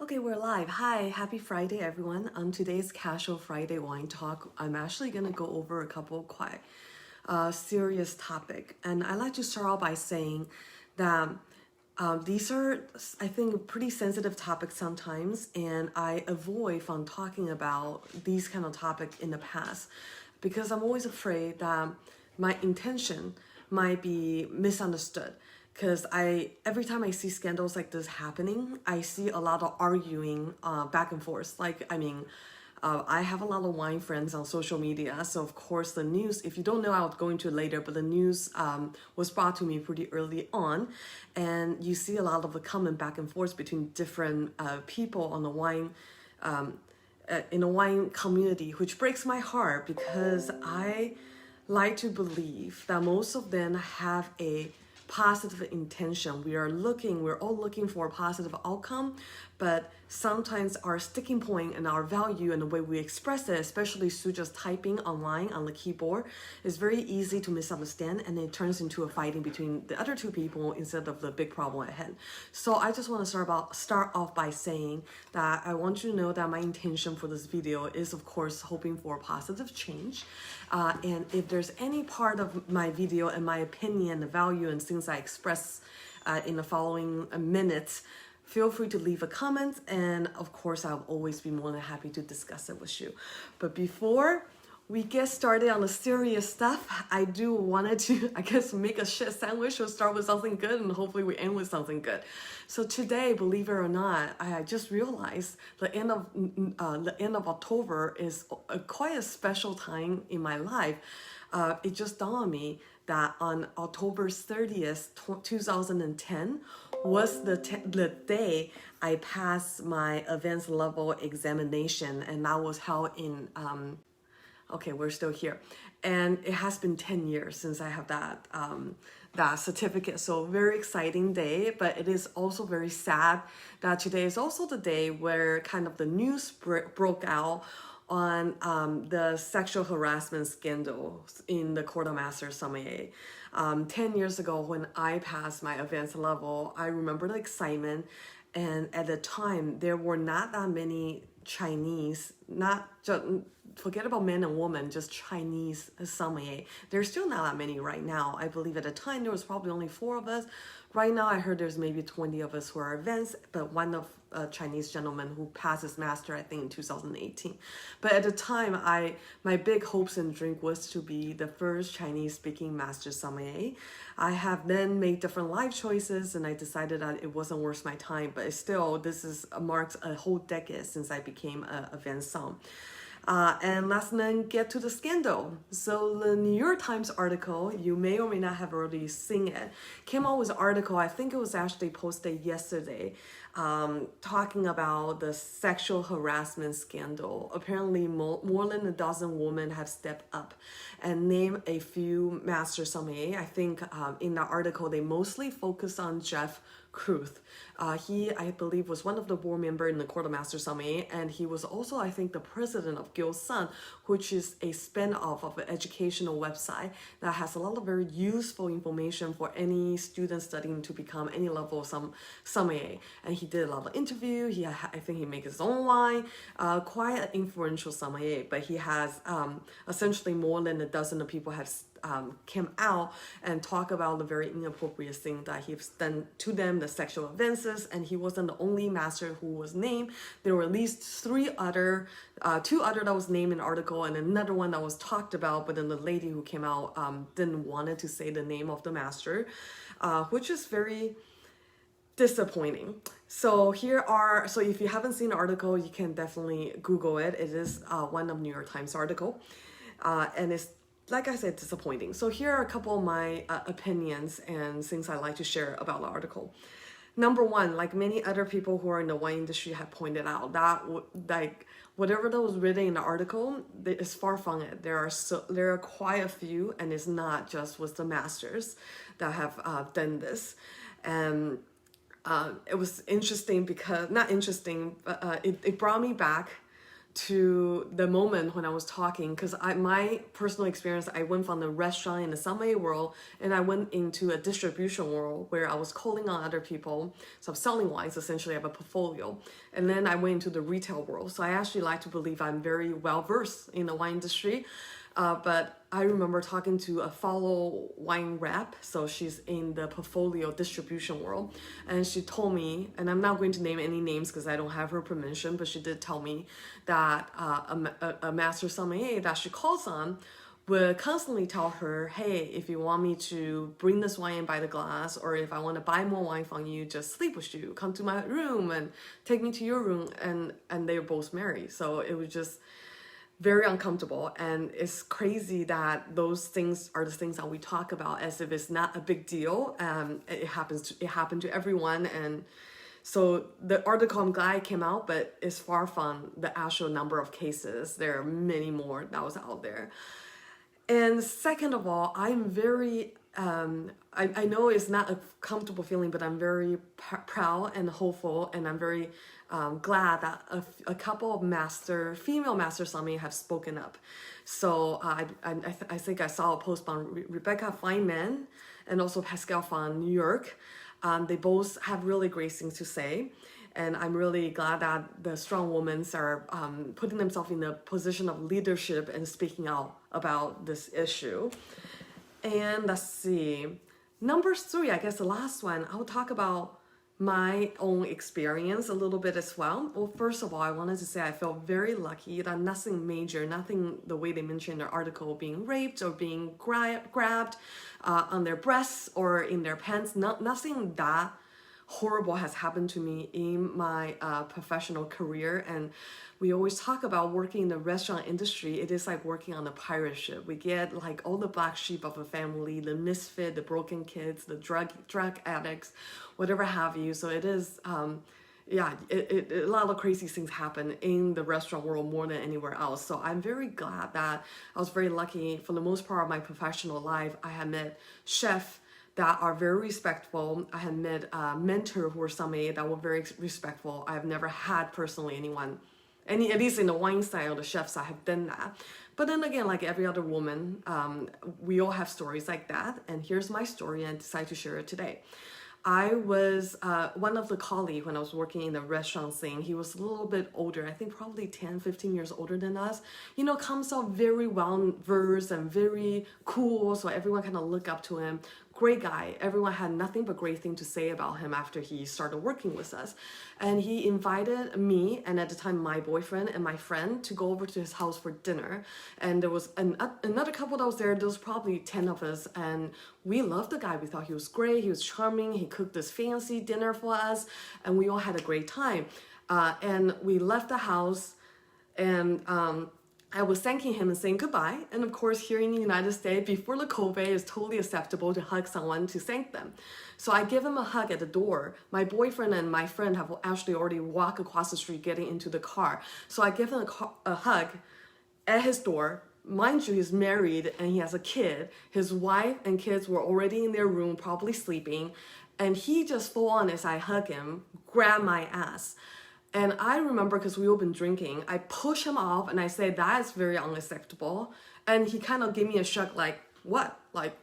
Okay, we're live. Hi, happy Friday, everyone. On today's Casual Friday Wine Talk, I'm actually going to go over a couple quite serious topic. And I like to start out by saying that these are, I think, pretty sensitive topics sometimes, and I avoid from talking about these kind of topics in the past because I'm always afraid that my intention might be misunderstood. Because every time I see scandals like this happening, I see a lot of arguing back and forth. I have a lot of wine friends on social media, so of course the news, if you don't know, I'll go into it later, but the news was brought to me pretty early on, and you see a lot of the comment back and forth between different people on the wine, in the wine community, which breaks my heart because I like to believe that most of them have a positive intention. We're all looking for a positive outcome, but sometimes our sticking point and our value and the way we express it, especially through just typing online on the keyboard, is very easy to misunderstand, and it turns into a fighting between the other two people instead of the big problem at hand. So I just want to start off by saying that I want you to know that my intention for this video is, of course, hoping for positive change. And if there's any part of my video and my opinion, the value and things I express in the following minutes, feel free to leave a comment, and of course I'll always be more than happy to discuss it with you. But before we get started on the serious stuff, I do wanted to, make a shit sandwich. We'll start with something good and hopefully we end with something good. So today, believe it or not, I just realized the end of October is quite a special time in my life. It just dawned on me that on October 30th, 2010 was the day I passed my advanced level examination, and that was held in, okay, we're still here. And it has been 10 years since I have that certificate. So very exciting day, but it is also very sad that today is also the day where kind of the news broke out on the sexual harassment scandal in the Court of Master Sommelier. 10 years ago when I passed my advanced level, I remember the excitement, and at the time there were not that many Chinese, not just forget about men and women, just Chinese sommelier. There's still not that many right now. I believe at the time there was probably only 4 of us. Right now I heard there's maybe 20 of us who are advanced, but one of a Chinese gentleman who passed his master, I think in 2018. But at the time, my big hopes and dream was to be the first Chinese speaking master sommelier. I have then made different life choices, and I decided that it wasn't worth my time, but still, marks a whole decade since I became an Advanced Somm. And let's then get to the scandal. So the New York Times article, you may or may not have already seen it, came out with an article, I think it was actually posted yesterday, talking about the sexual harassment scandal. Apparently more than a dozen women have stepped up and named a few master sommelier. I think in the article they mostly focused on Jeff Kruth. He, I believe, was one of the board members in the Court of Master Sommelier, and he was also, I think, the president of Guild Sun, which is a spin-off of an educational website that has a lot of very useful information for any student studying to become any level of sommelier. And he did a lot of interviews. I think he makes his own wine. Quite an influential sommelier, but he has essentially more than a dozen of people have came out and talk about the very inappropriate thing that he's done to them, the sexual offenses, and he wasn't the only master who was named. There were at least 2 other that was named in the article, and another one that was talked about, but then the lady who came out didn't want to say the name of the master, which is very disappointing. So so if you haven't seen the article, you can definitely Google it. It is one of New York Times article, and it's, like I said, disappointing. So here are a couple of my opinions and things I'd like to share about the article. Number one, like many other people who are in the wine industry have pointed out, that whatever that was written in the article is far from it. There are quite a few, and it's not just with the masters that have done this. And it was interesting because, not interesting, but it brought me back to the moment when I was talking, because my personal experience, I went from the restaurant in the sommelier world and I went into a distribution world where I was calling on other people. So I'm selling wines, essentially I have a portfolio. And then I went into the retail world. So I actually like to believe I'm very well versed in the wine industry. But I remember talking to a fellow wine rep, so she's in the portfolio distribution world, and she told me, and I'm not going to name any names because I don't have her permission, but she did tell me that a master sommelier that she calls on would constantly tell her, hey, if you want me to bring this wine in by the glass, or if I want to buy more wine from you, just sleep with you, come to my room and take me to your room, and they were both married. So it was just very uncomfortable, and it's crazy that those things are the things that we talk about as if it's not a big deal. It happened to everyone, and so the article, I'm glad it came out, but it's far from the actual number of cases. There are many more that was out there. And second of all, I'm very I know it's not a comfortable feeling, but I'm very proud and hopeful, and I'm very glad that a couple of female master sommelier have spoken up. So I think I saw a post by Rebecca Feynman and also Pascal from New York. They both have really great things to say. And I'm really glad that the strong women are putting themselves in a position of leadership and speaking out about this issue. And let's see, number 3, I guess the last one, I'll talk about my own experience a little bit as well. Well, first of all, I wanted to say I felt very lucky that nothing major, nothing the way they mentioned in their article, being raped or being grabbed on their breasts or in their pants, nothing that horrible has happened to me in my professional career. And we always talk about working in the restaurant industry. It is like working on a pirate ship. We get like all the black sheep of a family, the misfit, the broken kids, the drug addicts, whatever have you. So it is, a lot of crazy things happen in the restaurant world more than anywhere else. So I'm very glad that I was very lucky. For the most part of my professional life, I had met chefs that are very respectful. I had met mentors who were sommelier that were very respectful. I've never had personally anyone, at least in the wine style, the chefs that have done that. But then again, like every other woman, we all have stories like that. And here's my story, and I decided to share it today. I was one of the colleagues when I was working in the restaurant scene. He was a little bit older, I think probably 10, 15 years older than us. You know, comes out very well versed and very cool. So everyone kind of look up to him. Great guy. Everyone had nothing but great thing to say about him after he started working with us. And he invited me, and at the time my boyfriend and my friend, to go over to his house for dinner. And there was another couple that was there. There was probably 10 of us, and we loved the guy. We thought he was great. He was charming. He cooked this fancy dinner for us, and we all had a great time. And we left the house, and I was thanking him and saying goodbye. And of course, here in the United States, before the COVID, it's totally acceptable to hug someone to thank them. So I give him a hug at the door. My boyfriend and my friend have actually already walked across the street getting into the car. So I give him a hug at his door. Mind you, he's married and he has a kid. His wife and kids were already in their room, probably sleeping. And he just full on, as I hug him, grabbed my ass. And I remember, because we all been drinking, I push him off and I say, that is very unacceptable. And he kind of gave me a shrug like, what? Like,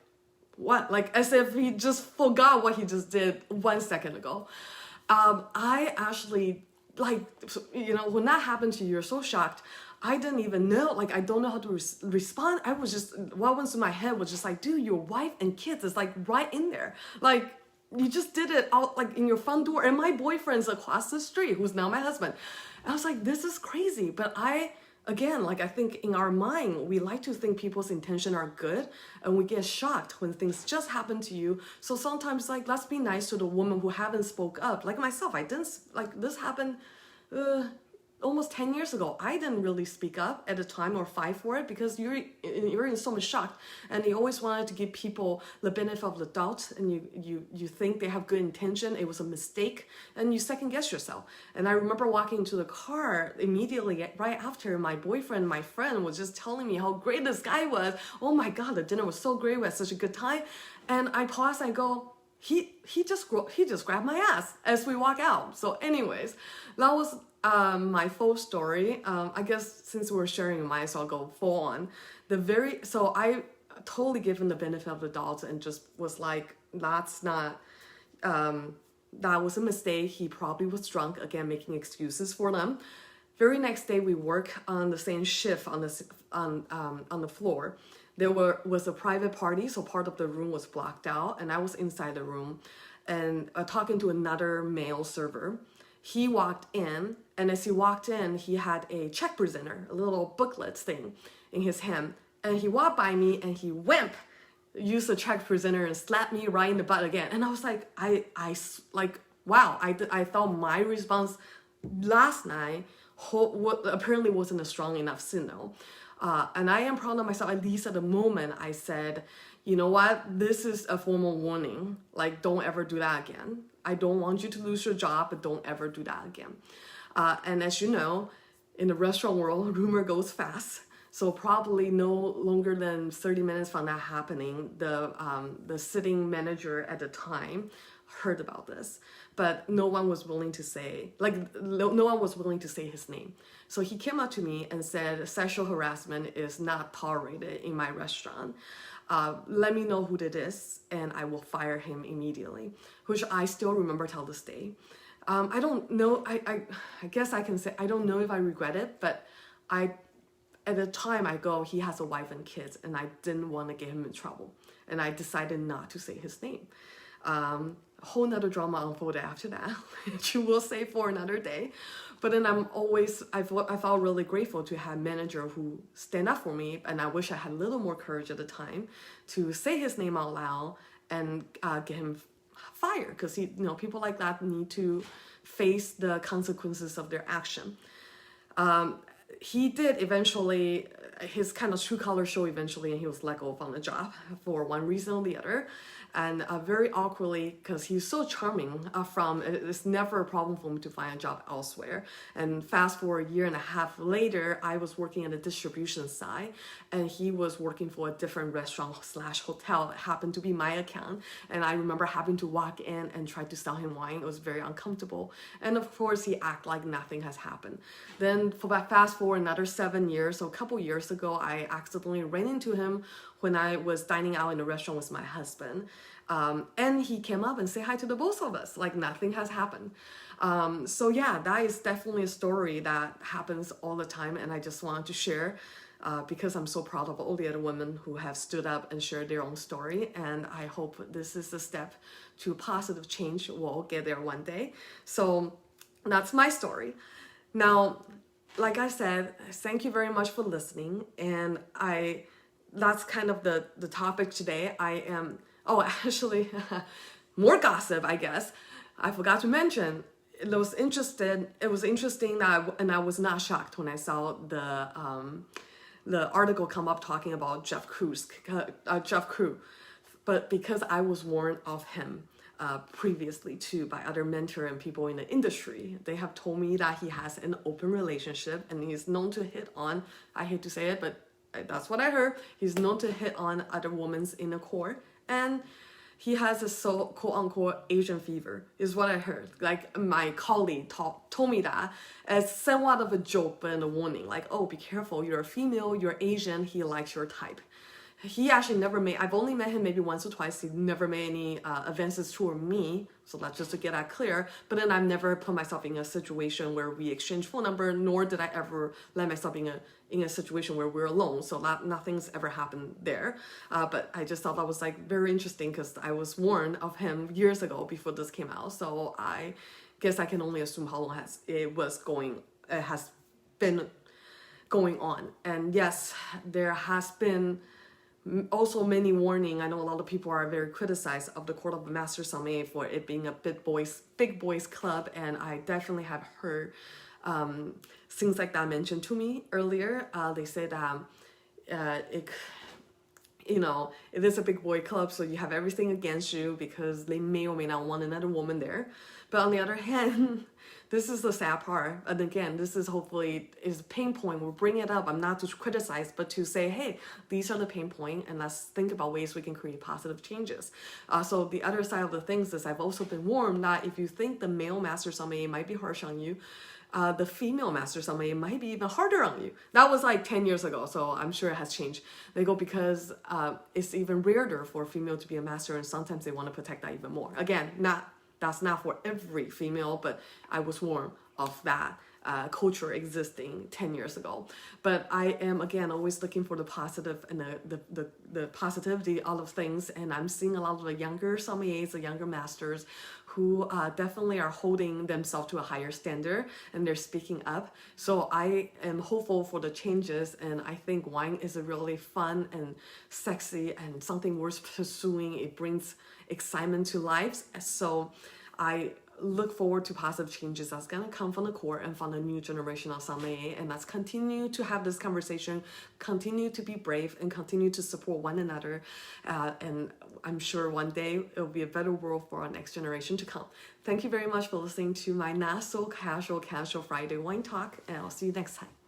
what? Like, as if he just forgot what he just did 1 second ago. I actually, like, you know, when that happened to you, you're so shocked. I didn't even know, like, I don't know how to respond. I was just, what went through my head was just like, dude, your wife and kids is like right in there. Like, you just did it out like in your front door, and my boyfriend's across the street, who's now my husband. And I was like, this is crazy. But again, like, I think in our mind, we like to think people's intention are good, and we get shocked when things just happen to you. So sometimes, like, let's be nice to the woman who haven't spoke up. Like myself, I didn't, like, this happened almost 10 years ago. I didn't really speak up at the time or fight for it, because you're in so much shock, and you always wanted to give people the benefit of the doubt, and you think they have good intention, it was a mistake, and you second guess yourself. And I remember walking into the car immediately right after, my boyfriend, my friend, was just telling me how great this guy was. Oh my God, the dinner was so great, we had such a good time. And I pause, I go, he just grabbed my ass as we walk out. So anyways, that was my full story. I guess since we're sharing mine, so I'll go full on. So I totally give him the benefit of the doubt and just was like, that's not, that was a mistake. He probably was drunk, again, making excuses for them. Very next day, we work on the same shift on the floor. There was a private party, so part of the room was blocked out, and I was inside the room and talking to another male server. He walked in, and as he walked in, he had a check presenter, a little booklet thing in his hand, and he walked by me and he used the check presenter and slapped me right in the butt again. And I was like, wow, I thought my response last night apparently wasn't a strong enough signal. And I am proud of myself. At least at the moment, I said, you know what? This is a formal warning. Like, don't ever do that again. I don't want you to lose your job, but don't ever do that again. And as you know, in the restaurant world, rumor goes fast. So probably no longer than 30 minutes from that happening, the sitting manager at the time heard about this, but no one was willing to say, his name. So he came up to me and said, sexual harassment is not tolerated in my restaurant. Let me know who it is and I will fire him immediately, which I still remember till this day. I don't know, I guess I can say, I don't know if I regret it, but at the time he has a wife and kids, and I didn't want to get him in trouble. And I decided not to say his name. A whole nother drama unfolded after that, which you will say for another day. But then I felt really grateful to have a manager who stand up for me, and I wish I had a little more courage at the time to say his name out loud and get him fired, because people like that need to face the consequences of their action. He did eventually, his kind of true color show eventually, and he was let go from the job for one reason or the other. And very awkwardly, because he's so charming, it's never a problem for me to find a job elsewhere. And fast forward a year and a half later, I was working at the distribution side, and he was working for a different restaurant/hotel that happened to be my account. And I remember having to walk in and try to sell him wine. It was very uncomfortable. And of course, he acted like nothing has happened. Then fast forward another 7 years, so a couple years ago, I accidentally ran into him when I was dining out in a restaurant with my husband. And he came up and said hi to the both of us, like nothing has happened. So yeah, that is definitely a story that happens all the time, and I just wanted to share because I'm so proud of all the other women who have stood up and shared their own story, and I hope this is a step to positive change. We'll get there one day. So that's my story. Now, like I said, thank you very much for listening, and that's kind of the topic today. Actually, more gossip, I guess. I forgot to mention, it was interesting that I was not shocked when I saw the article come up talking about Jeff Crew, but because I was warned of him previously too by other mentor and people in the industry. They have told me that he has an open relationship and he's known to hit on, I hate to say it, but that's what I heard. He's known to hit on other women in the court, and he has a quote unquote Asian fever, is what I heard. Like my colleague told me that as somewhat of a joke, but in a warning, like, oh, be careful, you're a female, you're Asian, he likes your type. He actually I've only met him maybe once or twice. He never made any advances toward me. So that's just to get that clear. But then I've never put myself in a situation where we exchange phone number, nor did I ever let myself in a situation where we're alone. So nothing's ever happened there. But I just thought that was like very interesting because I was warned of him years ago before this came out. So I guess I can only assume how long it has been going on. And yes, there has been also many warning. I know a lot of people are very criticized of the Court of Master Sommelier for it being a big boys club, and I definitely have heard things like that mentioned to me earlier. They said it is a big boy club, so you have everything against you because they may or may not want another woman there. But on the other hand, this is the sad part. And again, this is hopefully is a pain point. We'll bring it up. I'm not to criticize, but to say, hey, these are the pain point, and let's think about ways we can create positive changes. So the other side of the things is I've also been warned that if you think the male master sommelier might be harsh on you, the female master sommelier might be even harder on you. That was like 10 years ago, so I'm sure it has changed. They go because it's even rarer for a female to be a master, and sometimes they want to protect that even more. Again, that's not for every female, but I was warned of that culture existing 10 years ago. But I am, again, always looking for the positive and the positivity out of things. And I'm seeing a lot of the younger sommeliers, the younger masters, who definitely are holding themselves to a higher standard, and they're speaking up. So I am hopeful for the changes, and I think wine is a really fun and sexy and something worth pursuing. It brings excitement to lives. So I look forward to positive changes that's going to come from the court and from the new generation of sommelier. And let's continue to have this conversation, continue to be brave, and continue to support one another. And I'm sure one day it will be a better world for our next generation to come. Thank you very much for listening to my not so casual Friday wine talk, and I'll see you next time.